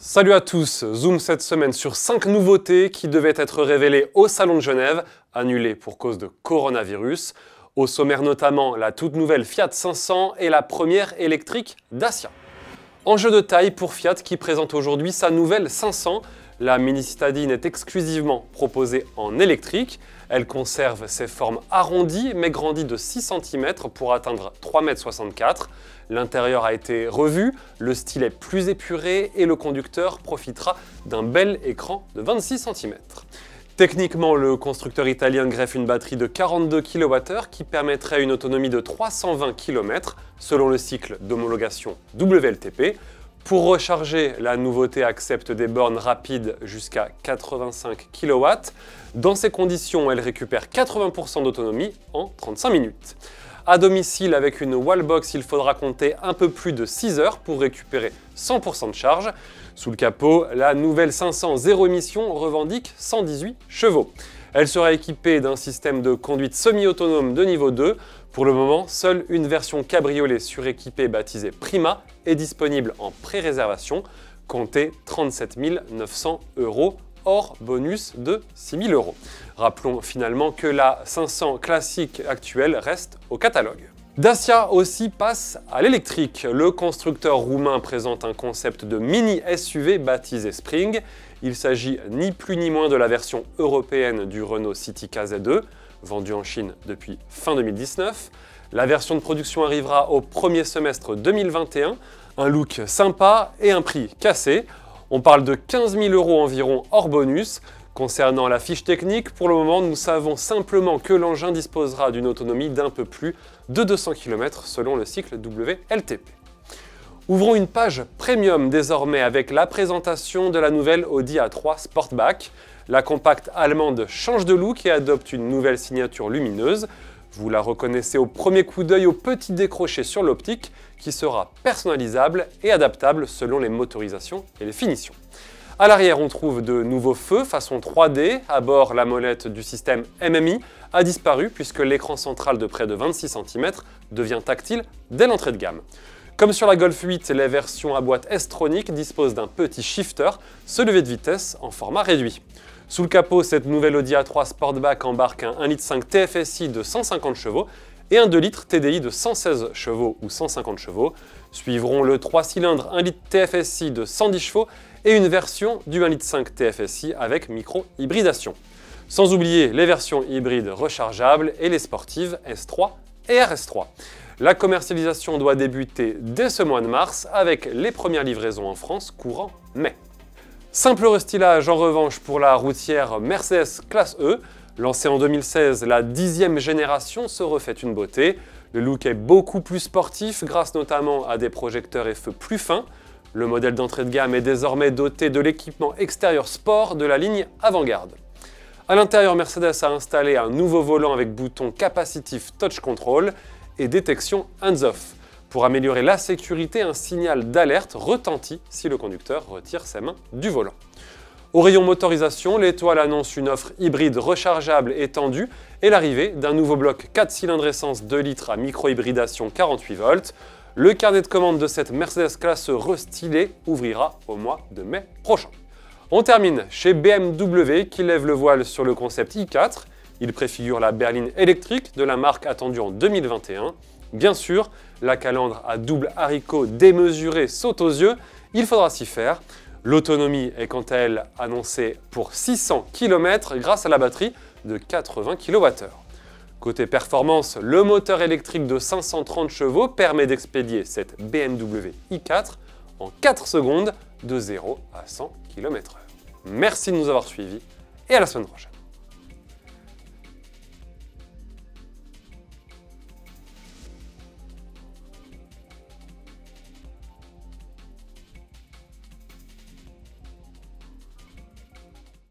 Salut à tous, zoom cette semaine sur 5 nouveautés qui devaient être révélées au Salon de Genève, annulées pour cause de coronavirus. Au sommaire notamment la toute nouvelle Fiat 500 et la première électrique Dacia. Enjeu de taille pour Fiat qui présente aujourd'hui sa nouvelle 500. La mini citadine est exclusivement proposée en électrique. Elle conserve ses formes arrondies mais grandit de 6 cm pour atteindre 3,64 m. L'intérieur a été revu, le style est plus épuré et le conducteur profitera d'un bel écran de 26 cm. Techniquement, le constructeur italien greffe une batterie de 42 kWh qui permettrait une autonomie de 320 km selon le cycle d'homologation WLTP. Pour recharger, la nouveauté accepte des bornes rapides jusqu'à 85 kW. Dans ces conditions, elle récupère 80% d'autonomie en 35 minutes. À domicile, avec une wallbox, il faudra compter un peu plus de 6 heures pour récupérer 100% de charge. Sous le capot, la nouvelle 500 zéro émission revendique 118 chevaux. Elle sera équipée d'un système de conduite semi-autonome de niveau 2. Pour le moment, seule une version cabriolet suréquipée baptisée Prima est disponible en pré-réservation. Comptez 37 900 € hors bonus de 6 000 €. Rappelons finalement que la 500 classique actuelle reste au catalogue. Dacia aussi passe à l'électrique. Le constructeur roumain présente un concept de mini SUV baptisé Spring. Il s'agit ni plus ni moins de la version européenne du Renault City KZ2, vendu en Chine depuis fin 2019. La version de production arrivera au premier semestre 2021. Un look sympa et un prix cassé. On parle de 15 000 € environ hors bonus. Concernant la fiche technique, pour le moment, nous savons simplement que l'engin disposera d'une autonomie d'un peu plus de 200 km selon le cycle WLTP. Ouvrons une page premium désormais avec la présentation de la nouvelle Audi A3 Sportback. La compacte allemande change de look et adopte une nouvelle signature lumineuse. Vous la reconnaissez au premier coup d'œil au petit décroché sur l'optique qui sera personnalisable et adaptable selon les motorisations et les finitions. À l'arrière, on trouve de nouveaux feux façon 3D. À bord, la molette du système MMI a disparu puisque l'écran central de près de 26 cm devient tactile dès l'entrée de gamme. Comme sur la Golf 8, les versions à boîte S-tronique disposent d'un petit shifter, ce levier de vitesse en format réduit. Sous le capot, cette nouvelle Audi A3 Sportback embarque un 1,5 litre TFSI de 150 chevaux et un 2 litres TDI de 116 chevaux ou 150 chevaux. Suivront le 3 cylindres 1 litre TFSI de 110 chevaux et une version du 1,5 litre TFSI avec micro-hybridation. Sans oublier les versions hybrides rechargeables et les sportives S3 et RS3. La commercialisation doit débuter dès ce mois de mars avec les premières livraisons en France courant mai. Simple restylage en revanche pour la routière Mercedes classe E. Lancée en 2016, la 10e génération se refait une beauté. Le look est beaucoup plus sportif grâce notamment à des projecteurs et feux plus fins. Le modèle d'entrée de gamme est désormais doté de l'équipement extérieur sport de la ligne avant-garde. À l'intérieur, Mercedes a installé un nouveau volant avec bouton capacitif Touch Control et détection hands-off. Pour améliorer la sécurité, un signal d'alerte retentit si le conducteur retire ses mains du volant. Au rayon motorisation, l'étoile annonce une offre hybride rechargeable étendue et l'arrivée d'un nouveau bloc 4 cylindres essence 2 litres à micro-hybridation 48 volts. Le carnet de commande de cette Mercedes classe restylée ouvrira au mois de mai prochain. On termine chez BMW qui lève le voile sur le concept i4. Il préfigure la berline électrique de la marque attendue en 2021. Bien sûr, la calandre à double haricot démesurée saute aux yeux, il faudra s'y faire. L'autonomie est quant à elle annoncée pour 600 km grâce à la batterie de 80 kWh. Côté performance, le moteur électrique de 530 chevaux permet d'expédier cette BMW i4 en 4 secondes de 0 à 100 km/h. Merci de nous avoir suivis et à la semaine prochaine.